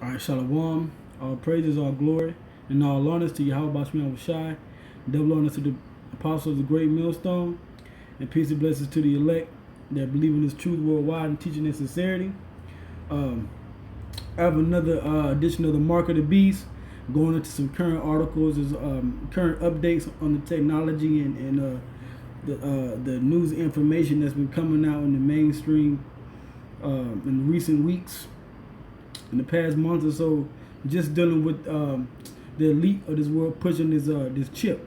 All right, Shalom. All praises, all glory, and all honors to Yahweh Bashmi Shai. Double honors to the apostles of the great millstone, and peace and blessings to the elect that believe in this truth worldwide and teaching in sincerity. I have another edition of the Mark of the Beast, going into some current articles, current updates on the technology and the news information that's been coming out in the mainstream in recent weeks. In the past month or so, just dealing with the elite of this world pushing this chip,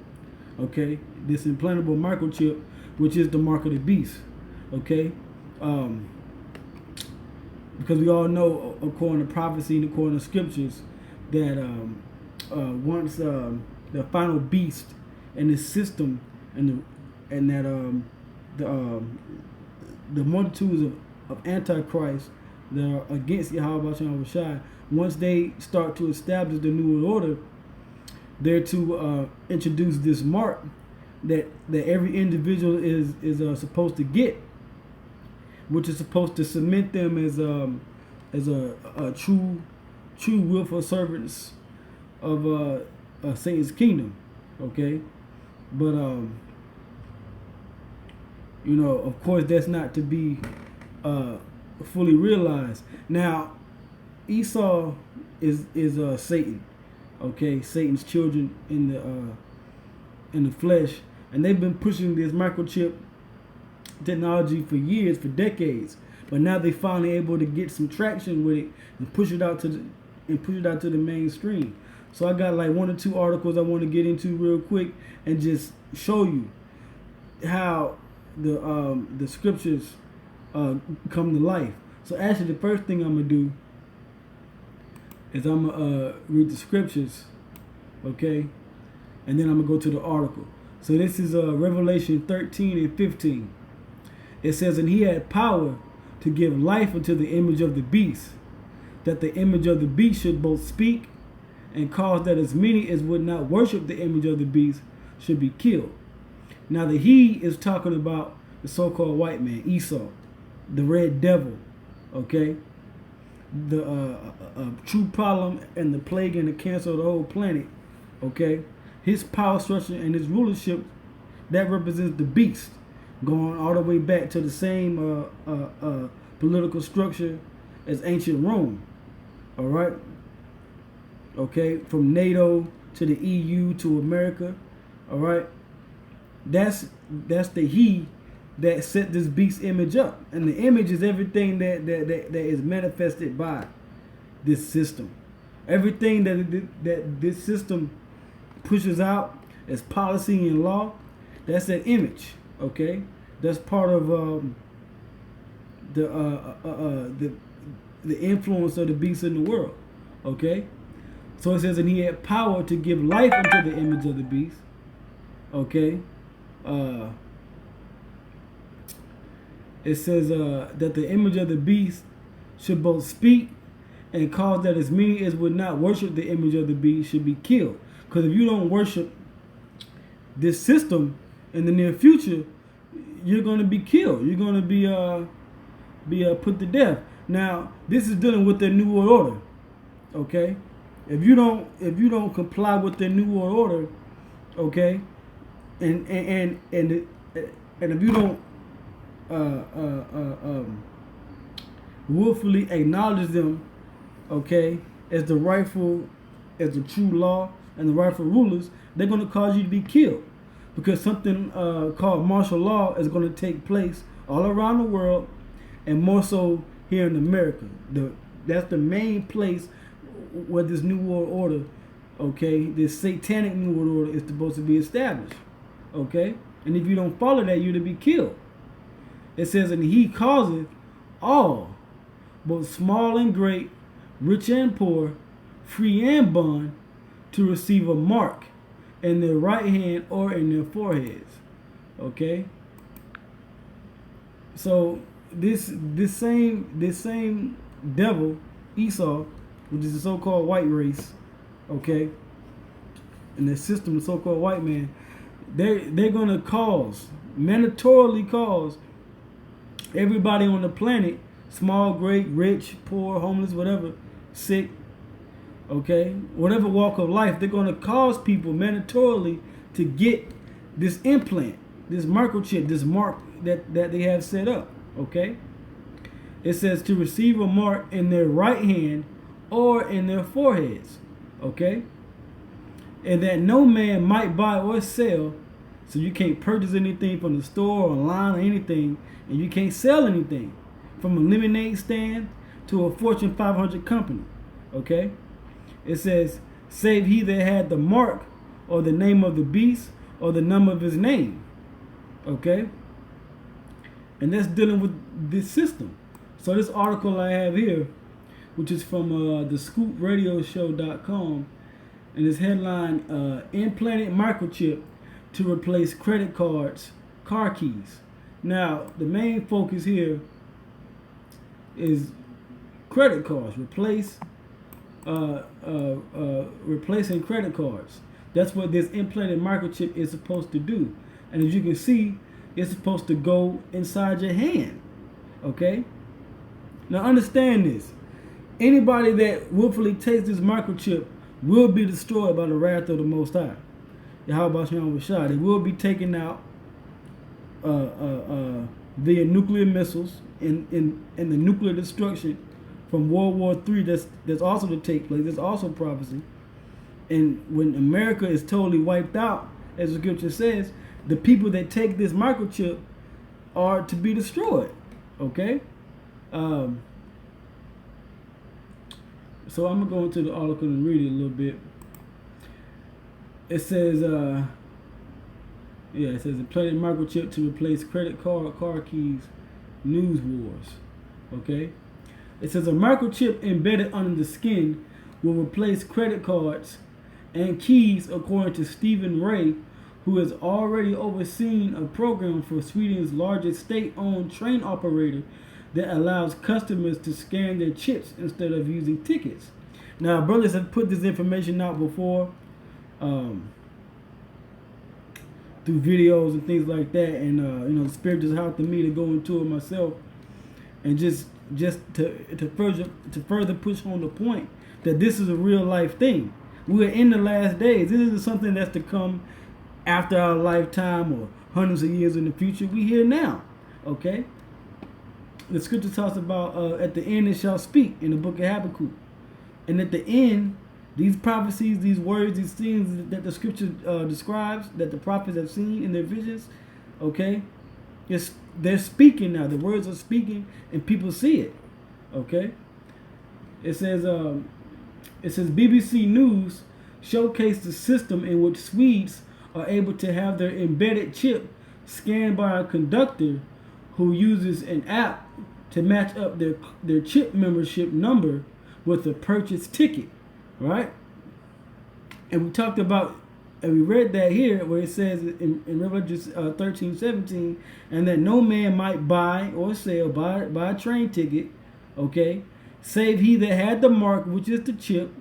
okay, this implantable microchip, which is the mark of the beast, okay, because we all know, according to prophecy and according to scriptures, that once the final beast in this system and the multitudes of antichrist that are against Yahweh Shai, once they start to establish the New World Order, they're to introduce this mark that every individual is supposed to get, which is supposed to cement them as a true willful servants of Satan's kingdom, okay? But of course, that's not to be fully realized. Now, Esau is Satan, okay? Satan's children in the flesh, and they've been pushing this microchip technology for years, for decades. But now they finally able to get some traction with it and push it out to the mainstream. So I got like one or two articles I want to get into real quick and just show you how the scriptures come to life. So actually, the first thing I'm gonna do is I'm gonna read the scriptures, okay, and then I'm gonna go to the article. So this is Revelation 13 and 15. It says, "And he had power to give life unto the image of the beast, that the image of the beast should both speak, and cause that as many as would not worship the image of the beast should be killed." Now the he is talking about the so-called white man, Esau, the red devil, okay? The true problem and the plague and the cancer of the whole planet, okay? His power structure and his rulership, that represents the beast, going all the way back to the same political structure as ancient Rome, all right? Okay, from NATO to the EU to America, all right? That's the he that set this beast image up, and the image is everything that is manifested by this system. Everything that this system pushes out as policy and law, that's that image. Okay, that's part of the influence of the beast in the world. Okay, so it says, "And he had power to give life unto the image of the beast." Okay. It says that the image of the beast should both speak and cause that as many as would not worship the image of the beast should be killed. Because if you don't worship this system in the near future, you're going to be killed. You're going to be put to death. Now, this is dealing with the New World Order. Okay, if you don't comply with the New World Order, okay, and if you don't willfully acknowledge them, okay, as the true law and the rightful rulers, they're going to cause you to be killed, because something called martial law is going to take place all around the world, and more so here in America. That's the main place where this New World Order, okay, this satanic New World Order is supposed to be established, okay, and if you don't follow that, you're to be killed. It says, "And he causeth all, both small and great, rich and poor, free and bond, to receive a mark in their right hand or in their foreheads." Okay. So this same devil, Esau, which is the so-called white race, okay, and the system, the so-called white man, they're gonna mandatorily cause everybody on the planet, small, great, rich, poor, homeless, whatever, sick, okay, whatever walk of life, they're going to cause people mandatorily to get this implant, this microchip, this mark that they have set up, okay? It says to receive a mark in their right hand or in their foreheads, okay? And that no man might buy or sell, so you can't purchase anything from the store or online or anything, and you can't sell anything from a lemonade stand to a Fortune 500 company, okay? It says, save he that had the mark or the name of the beast or the number of his name, okay? And that's dealing with this system. So this article I have here, which is from the ScoopRadioshow.com, and this headline, Implanted Microchip to replace credit cards, car keys. Now, the main focus here is credit cards, replacing credit cards. That's what this implanted microchip is supposed to do. And as you can see, it's supposed to go inside your hand, okay? Now understand this. Anybody that willfully takes this microchip will be destroyed by the wrath of the Most High. Yahweh Shem Rashad. It will be taken out via nuclear missiles in the nuclear destruction from World War III that's also to take place. That's also prophecy. And when America is totally wiped out, as the scripture says, the people that take this microchip are to be destroyed. Okay? So I'm going to go into the article and read it a little bit. It says, it says implanted microchip to replace credit card, car keys, news wars. Okay? It says a microchip embedded under the skin will replace credit cards and keys, according to Stephen Ray, who has already overseen a program for Sweden's largest state-owned train operator that allows customers to scan their chips instead of using tickets. Now, brothers have put this information out before through videos and things like that, and the Spirit just helped me to go into it myself, and just to further push on the point that this is a real life thing. We are in the last days. This isn't something that's to come after our lifetime or hundreds of years in the future. We here now, okay? The scripture talks about at the end it shall speak in the book of Habakkuk. And at the end, these prophecies, these words, these things that the scripture describes, that the prophets have seen in their visions, okay? They're speaking now. The words are speaking and people see it, okay? It says BBC News showcased the system in which Swedes are able to have their embedded chip scanned by a conductor who uses an app to match up their chip membership number with a purchase ticket, right? And we talked about, and we read that here where it says in Revelation 13:17, and that no man might buy or sell, buy a train ticket, okay, save he that had the mark, which is the chip,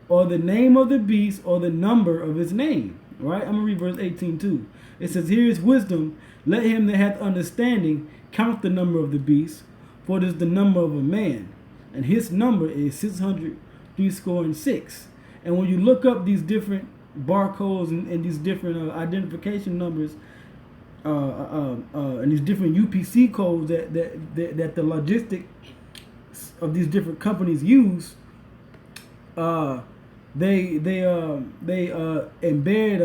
or the name of the beast, or the number of his name, right? I'm going to read verse 18 too. It says, here is wisdom. Let him that hath understanding count the number of the beast, for it is the number of a man, and his number is 666. And when you look up these different barcodes and these different identification numbers, and these different UPC codes that the logistic of these different companies use, they embed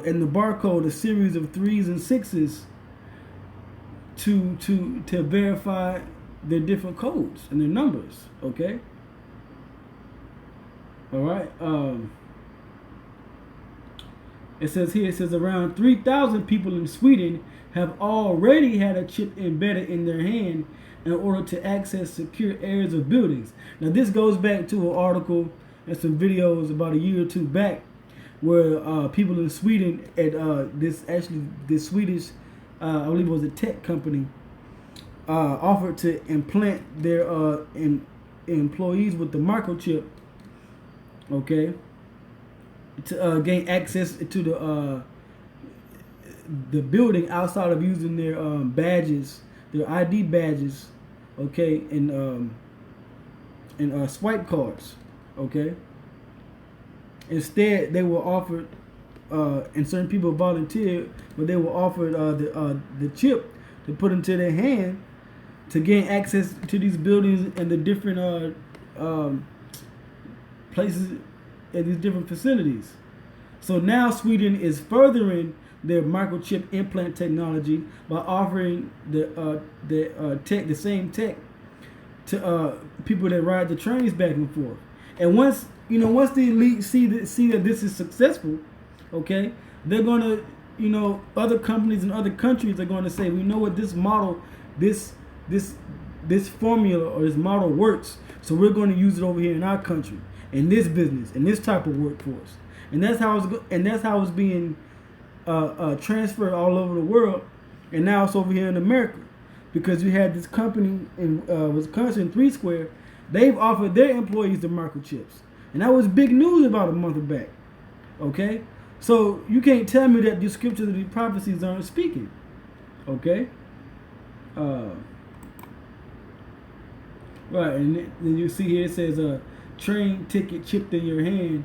in the barcode a series of 3s and 6s to verify their different codes and their numbers. Okay. All right. It says here, it says around 3,000 people in Sweden have already had a chip embedded in their hand in order to access secure areas of buildings. Now this goes back to an article and some videos about a year or two back where people in Sweden at this Swedish, I believe it was a tech company, offered to implant their employees with the microchip, okay, to gain access to the building outside of using their badges, their ID badges, okay, and swipe cards. Okay. Instead, they were offered, and certain people volunteered, but they were offered the chip to put into their hand to gain access to these buildings and the different places and these different facilities. So now Sweden is furthering their microchip implant technology by offering the same tech to people that ride the trains back and forth. And once the elite see that this is successful, okay, they're gonna, other companies in other countries are gonna say, we know what this model, this formula or this model works, so we're going to use it over here in our country, in this business, in this type of workforce, and that's how it's being transferred all over the world, and now it's over here in America, because you had this company in Wisconsin, 3 Square. They've offered their employees the microchips, and that was big news about a month back. Okay, so you can't tell me that the scriptures and the prophecies aren't speaking. Okay. Right, and then you see here it says a train ticket chipped in your hand,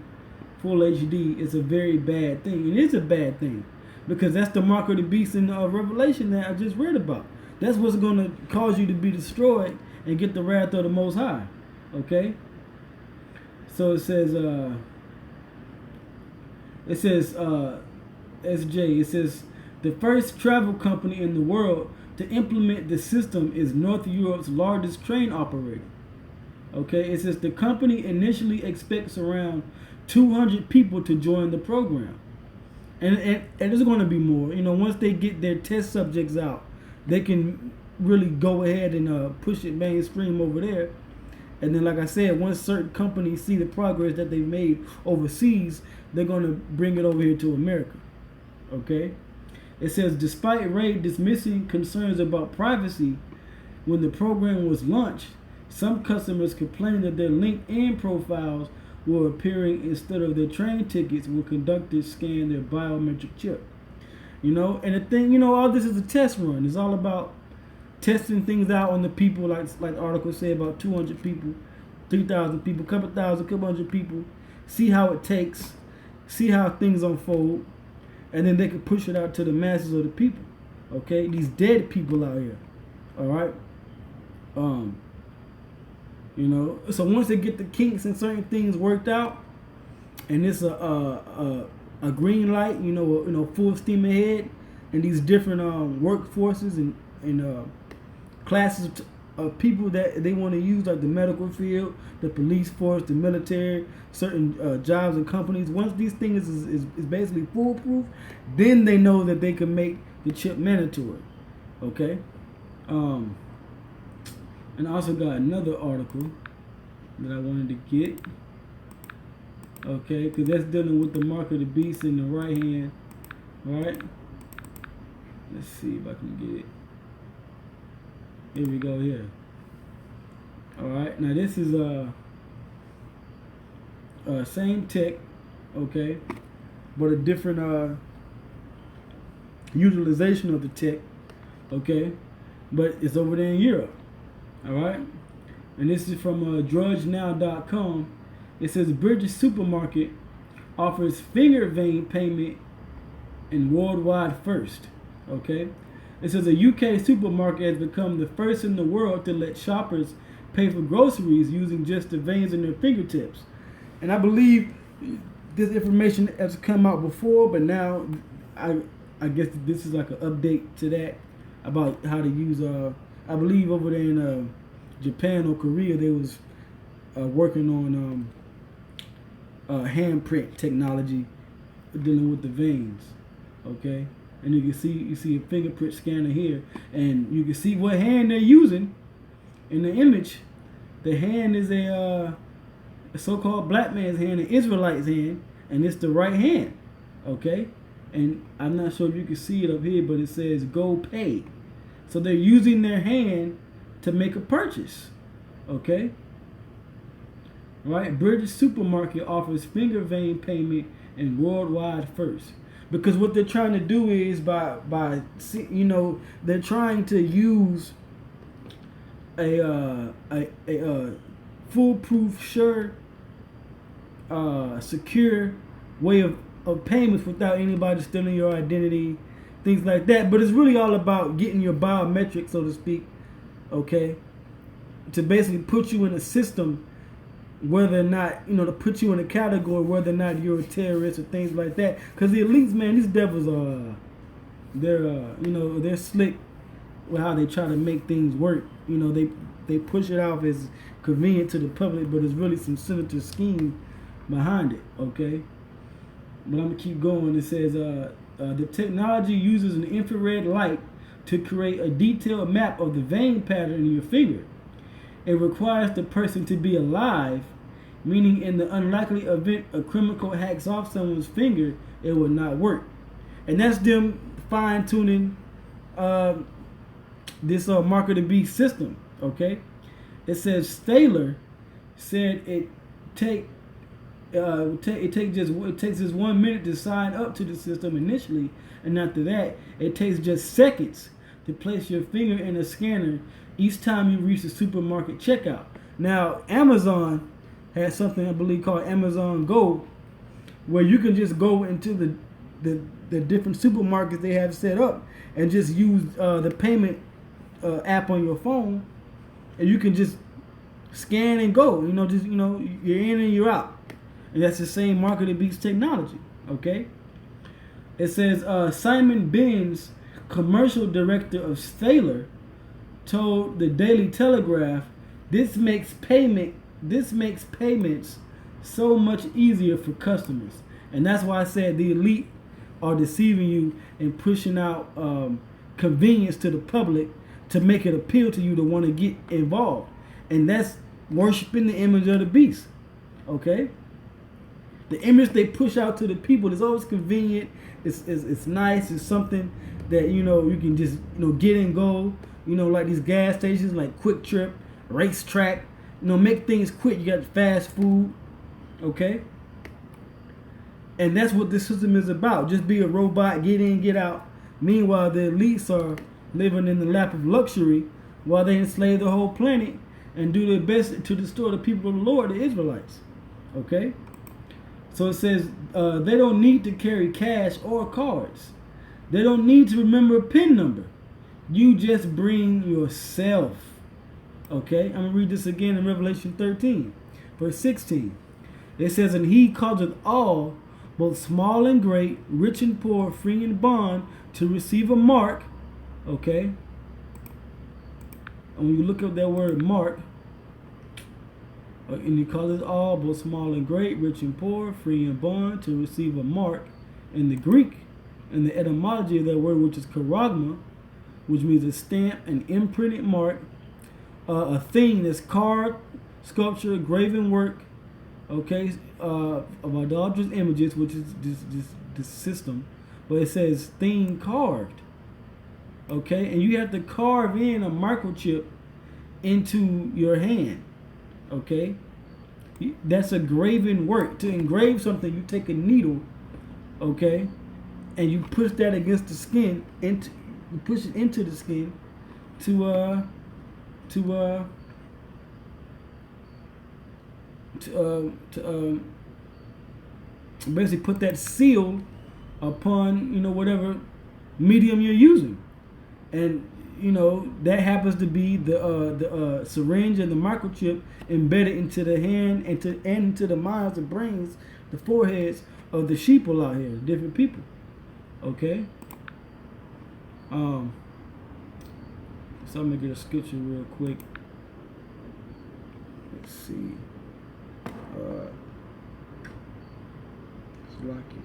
full HD. It's a very bad thing. It is a bad thing, because that's the mark of the beast in Revelation that I just read about. That's what's going to cause you to be destroyed and get the wrath of the Most High. Okay. So it says SJ. It says the first travel company in the world to implement the system is North Europe's largest train operator. Okay, it says the company initially expects around 200 people to join the program, and there's going to be more. Once they get their test subjects out, they can really go ahead and push it mainstream over there. And then, like I said, once certain companies see the progress that they've made overseas, they're going to bring it over here to America. Okay. It says, despite Ray dismissing concerns about privacy when the program was launched, some customers complained that their LinkedIn profiles were appearing instead of their train tickets when conductors scanned their biometric chip. And the thing, all this is a test run. It's all about testing things out on the people, like the article said, about 200 people, 3,000 people, couple thousand, couple hundred people, see how it takes, see how things unfold. And then they can push it out to the masses of the people. Okay, these dead people out here. All right. So once they get the kinks and certain things worked out, and it's a green light, full steam ahead, and these different workforces and classes of people that they want to use, like the medical field, the police force, the military, certain jobs and companies. Once these things is basically foolproof, then they know that they can make the chip mandatory. Okay. And I also got another article that I wanted to get. Okay, because that's dealing with the mark of the beast in the right hand. All right. Let's see if I can get it. Here we go here. Alright, now this is same tech, okay, but a different utilization of the tech, okay, but it's over there in Europe. Alright, and this is from drudgenow.com. It says British supermarket offers finger vein payment in worldwide first. Okay, it says a UK supermarket has become the first in the world to let shoppers pay for groceries using just the veins in their fingertips. And I believe this information has come out before, but now I guess this is like an update to that about how to use. I believe over there in Japan or Korea, they was working on handprint technology dealing with the veins. Okay. And you see a fingerprint scanner here, and you can see what hand they're using in the image. The hand is a so-called black man's hand, an Israelite's hand, and it's the right hand. Okay, and I'm not sure if you can see it up here, but it says "Go Pay." So they're using their hand to make a purchase. Okay. Right. British supermarket offers finger vein payment and worldwide first. Because what they're trying to do is they're trying to use a foolproof, sure, secure way of payments without anybody stealing your identity, things like that. But it's really all about getting your biometrics, so to speak, okay, to basically put you in a system, whether or not, to put you in a category, whether or not you're a terrorist or things like that. Because the elites, man, these devils are, they're slick with how they try to make things work. They push it off as convenient to the public, but it's really some sinister scheme behind it, okay? But I'm going to keep going. It says, the technology uses an infrared light to create a detailed map of the vein pattern in your finger. It requires the person to be alive, meaning in the unlikely event a criminal hacks off someone's finger, it will not work. And that's them fine-tuning this marker to beast system, okay? It says Thaler said it takes just 1 minute to sign up to the system initially, and after that, it takes just seconds to place your finger in a scanner each time you reach the supermarket checkout. Now, Amazon has something I believe called Amazon Go, where you can just go into the different supermarkets they have set up and just use the payment app on your phone, and you can just scan and go. You're in and you're out. And that's the same market that beats technology, okay? It says Simon Benz, commercial director of Thaler, told the Daily Telegraph, this makes payments so much easier for customers. And that's why I said the elite are deceiving you and pushing out convenience to the public to make it appeal to you to want to get involved. And that's worshiping the image of the beast, okay? The image they push out to the people is always convenient. It's nice. It's something that you can just get and go. Like these gas stations, like Quick Trip, Racetrack. Make things quick. You got fast food, okay? And that's what this system is about. Just be a robot, get in, get out. Meanwhile, the elites are living in the lap of luxury while they enslave the whole planet and do their best to destroy the people of the Lord, the Israelites, okay? So it says they don't need to carry cash or cards. They don't need to remember a PIN number. You just bring yourself. Okay, I'm going to read this again in Revelation 13, verse 16. It says, and he causeth all, both small and great, rich and poor, free and bond, to receive a mark. Okay. And when you look up that word mark, and he causes all, both small and great, rich and poor, free and bond, to receive a mark. In the Greek, in the etymology of that word, which is charagma, which means a stamp, an imprinted mark, a thing that's carved, sculpture, graven work, okay, of idolatrous images, which is this system. But it says thing carved, okay, and you have to carve in a microchip into your hand. Okay, that's a graven work. To engrave something, you take a needle, okay, and you push that against the skin, you push it into the skin to basically put that seal upon whatever medium you're using, and that happens to be the syringe and the microchip embedded into the hand and into the minds and brains, the foreheads of the sheeple out here, different people. Okay. So I'm gonna get a scripture real quick. Let's see. It's lucky.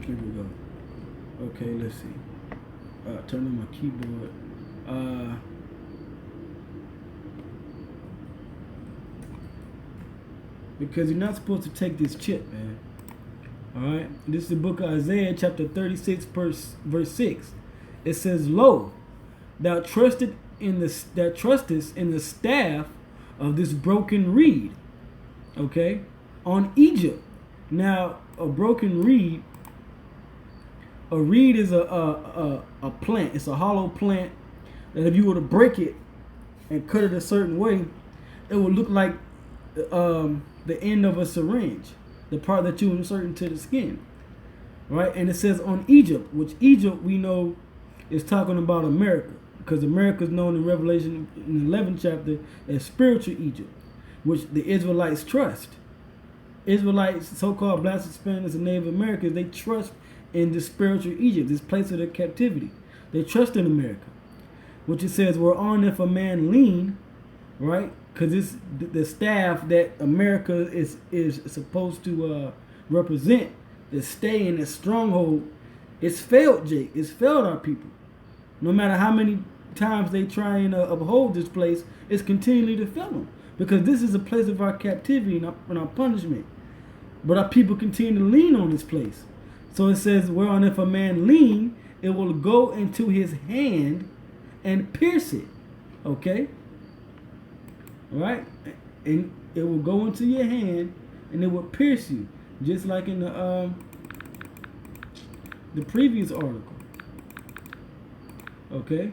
Here we go. Okay, let's see. Turn on my keyboard. Because you're not supposed to take this chip, man. Alright? This is the book of Isaiah, chapter 36, verse 6. It says, lo, thou trustest in the staff of this broken reed. Okay? On Egypt. Now, a broken reed A reed is a plant. It's a hollow plant that if you were to break it and cut it a certain way, it would look like the end of a syringe, the part that you insert into the skin, right? And it says on Egypt, which Egypt we know is talking about America, because America is known in Revelation in the 11th chapter as spiritual Egypt, which the Israelites trust. Israelites, so-called Black Hispanics and Native Americans, they trust in this spiritual Egypt, this place of their captivity. They trust in America, which it says, whereon if a man lean, right? Because it's the staff that America is supposed to represent, to stay in its stronghold. It's failed, Jake. It's failed our people. No matter how many times they try and uphold this place, it's continually to fail them. Because this is a place of our captivity and our punishment. But our people continue to lean on this place. So it says, whereon if a man lean, it will go into his hand and pierce it. Okay? Right? And it will go into your hand and it will pierce you. Just like in the previous article. Okay?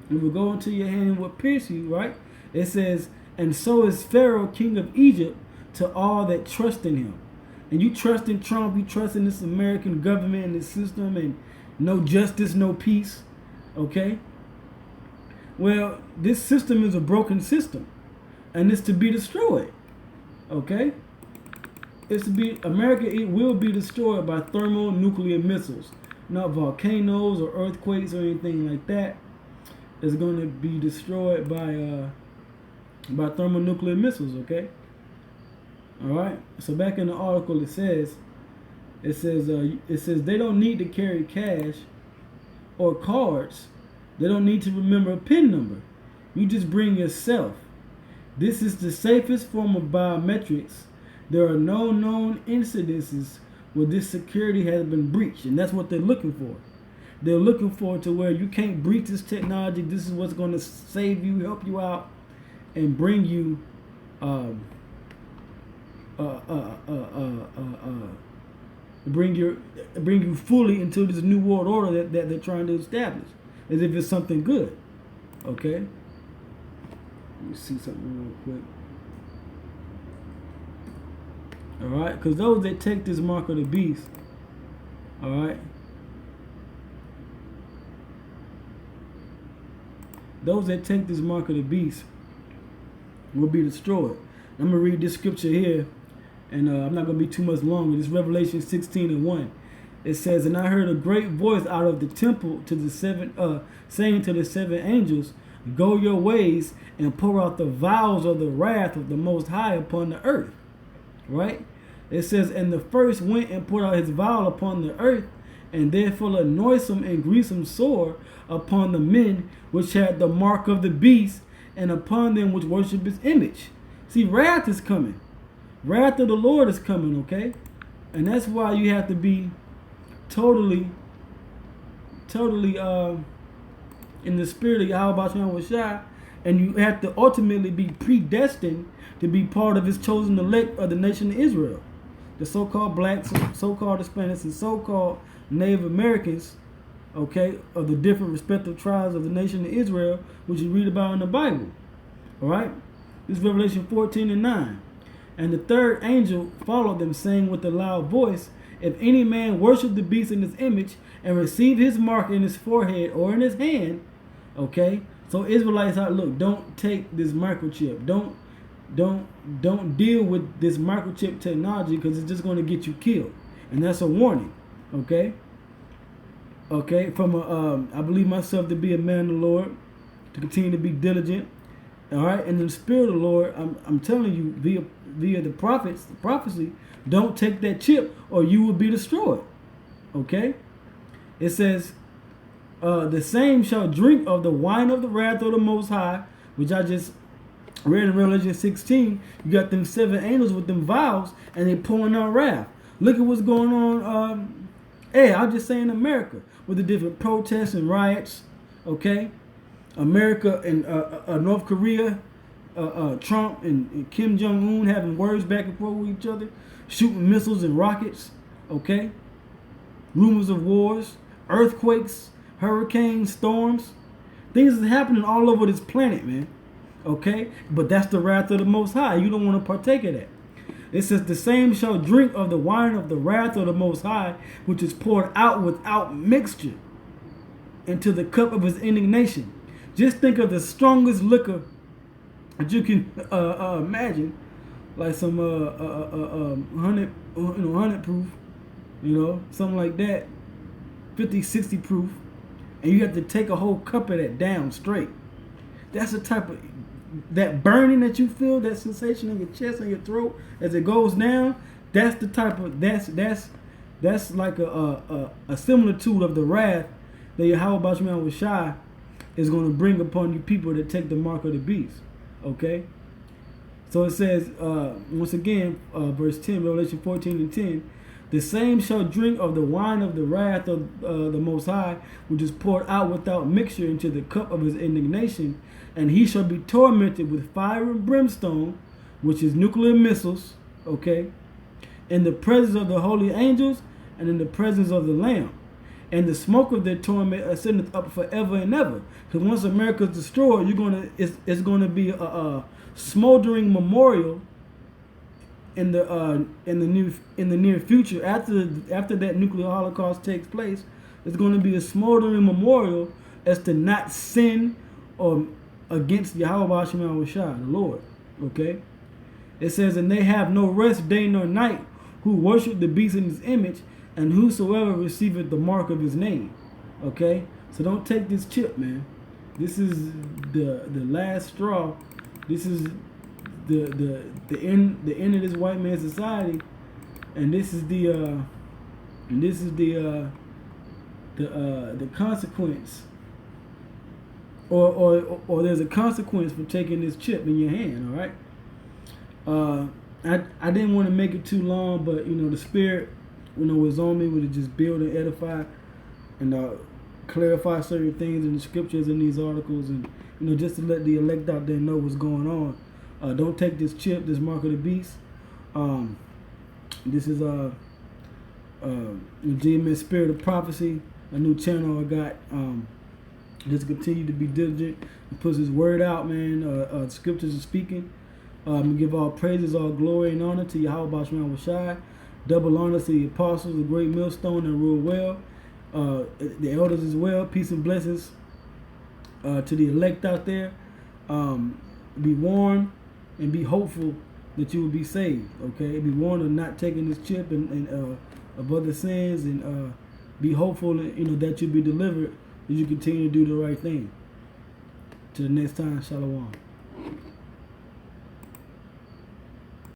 It will go into your hand and will pierce you, right? It says, and so is Pharaoh, king of Egypt, to all that trust in him. And you trust in Trump, you trust in this American government and this system, and no justice, no peace. Okay? Well, this system is a broken system. And it's to be destroyed. Okay? It's to be, America, it will be destroyed by thermonuclear missiles. Not volcanoes or earthquakes or anything like that. It's going to be destroyed by thermonuclear missiles, okay? Alright? So back in the article it says they don't need to carry cash or cards. They don't need to remember a PIN number. You just bring yourself. This is the safest form of biometrics. There are no known incidences where this security has been breached, and that's what they're looking for. They're looking for to where you can't breach this technology. This is what's going to save you, help you out, and bring you bring you fully into this new world order that they're trying to establish, as if it's something good. Okay. Let me see something real quick. Alright, because those that take this mark of the beast, alright, those that take this mark of the beast will be destroyed. I'm going to read this scripture here, and I'm not going to be too much longer. This Revelation 16:1. It says, and I heard a great voice out of the temple to the saying to the seven angels, go your ways and pour out the vials of the wrath of the Most High upon the earth. Right? It says, and the first went and poured out his vial upon the earth, and therefore a noisome and grievous sore upon the men which had the mark of the beast, and upon them which worship his image. See, wrath is coming. Wrath of the Lord is coming, okay? And that's why you have to be totally in the spirit of Yahweh, and you have to ultimately be predestined to be part of his chosen elect of the nation of Israel. The so-called blacks, so-called Hispanics, and so-called Native Americans, okay, of the different respective tribes of the nation of Israel, which you read about in the Bible. Alright? This is Revelation 14:9. And the third angel followed them, saying with a loud voice, if any man worship the beast in his image and receive his mark in his forehead or in his hand, okay? So Israelites, look, don't take this microchip. Don't deal with this microchip technology, because it's just going to get you killed. And that's a warning, okay? Okay, from I believe myself to be a man of the Lord, to continue to be diligent. All right, and in the spirit of the Lord, I'm telling you via the prophets, the prophecy, don't take that chip or you will be destroyed. Okay? It says, the same shall drink of the wine of the wrath of the Most High, which I just read in Revelation 16. You got them seven angels with them vials, and they pouring out wrath. Look at what's going on. I'm just saying America, with the different protests and riots. Okay? America and North Korea, Trump and Kim Jong-un having words back and forth with each other, shooting missiles and rockets, okay? rumors of wars, earthquakes, hurricanes, storms. Things is happening all over this planet, man. Okay? But that's the wrath of the Most High. You don't want to partake of that. It says, the same shall drink of the wine of the wrath of the Most High, which is poured out without mixture into the cup of his indignation. Just think of the strongest liquor that you can imagine, like some 100 proof, something like that, 50, 60 proof, and you have to take a whole cup of that down straight. That's the type of, that burning that you feel, that sensation in your chest and your throat as it goes down. That's the type of, that's like a similitude of the wrath that Yahweh Bashman Shai is going to bring upon you people that take the mark of the beast. Okay? So it says, once again, verse 10, Revelation 14:10, the same shall drink of the wine of the wrath of the Most High, which is poured out without mixture into the cup of his indignation, and he shall be tormented with fire and brimstone, which is nuclear missiles, okay, in the presence of the holy angels and in the presence of the Lamb. And the smoke of their torment ascendeth up forever and ever. Because once America is destroyed, it's gonna be a smoldering memorial in the near future. After that nuclear holocaust takes place, it's going to be a smoldering memorial as to not sin or against Yahweh Shema Shai, the Lord. Okay? It says, and they have no rest day nor night who worship the beast in his image, and whosoever receiveth the mark of his name. Okay? So don't take this chip, man. This is the last straw. This is the end of this white man society, and this is the consequence, or there's a consequence for taking this chip in your hand. All right. I didn't want to make it too long, but the spirit was on me to just build and edify and clarify certain things in the scriptures in these articles, and just to let the elect out there know what's going on. Don't take this chip, this mark of the beast. This is legitimate spirit of prophecy, a new channel I got. Just continue to be diligent and push his word out, man. The scriptures are speaking. Give all praises, all glory and honor to Yahweh Bashman Shai. Double honor to the apostles, the great millstone that rule well. The elders as well. Peace and blessings to the elect out there. Be warned and be hopeful that you will be saved. Okay, be warned of not taking this chip and of other sins, and be hopeful that you'll be delivered as you continue to do the right thing. To the next time, Shalom.